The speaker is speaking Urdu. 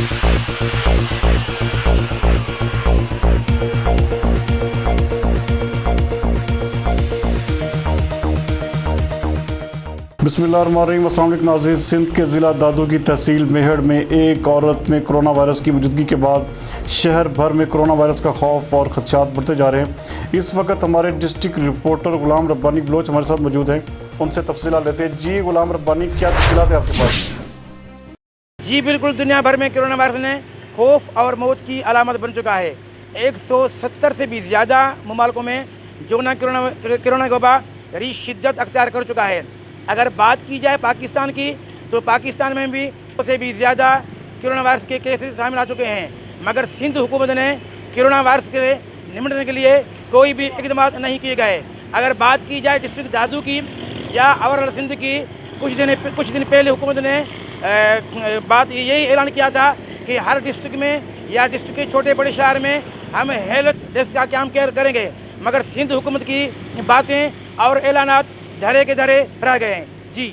بسم اللہ الرحمن الرحیم۔ السلام علیکم ناظرین۔ سندھ کے ضلع دادو کی تحصیل میہڑ میں ایک عورت میں کرونا وائرس کی موجودگی کے بعد شہر بھر میں کرونا وائرس کا خوف اور خدشات بڑھتے جا رہے ہیں۔ اس وقت ہمارے ڈسٹرکٹ رپورٹر غلام ربانی بلوچ ہمارے ساتھ موجود ہیں، ان سے تفصیلات لیتے ہیں۔ جی غلام ربانی، کیا تفصیلات ہیں آپ کے پاس؟ جی بالکل، دنیا بھر میں کرونا وائرس نے خوف اور موت کی علامت بن چکا ہے۔ 170 سے بھی زیادہ ممالکوں میں کرونا کا وبا شدت اختیار کر چکا ہے۔ اگر بات کی جائے پاکستان کی تو پاکستان میں بھی سے بھی زیادہ کرونا وائرس کے کیسز سامنے آ چکے ہیں، مگر سندھ حکومت نے کرونا وائرس کے نمٹنے کے لیے کوئی بھی اقدامات نہیں کیے گئے۔ اگر بات کی جائے ڈسٹرکٹ دادو کی یا اوورآل سندھ کی، کچھ دن پہلے حکومت نے بات یہی اعلان کیا تھا کہ ہر ڈسٹرکٹ میں یا ڈسٹرکٹ کے چھوٹے بڑے شہر میں ہم ہیلتھ ڈیسک کا قیام کریں گے، مگر سندھ حکومت کی باتیں اور اعلانات دھرے کے دھرے رہ گئے ہیں۔ جی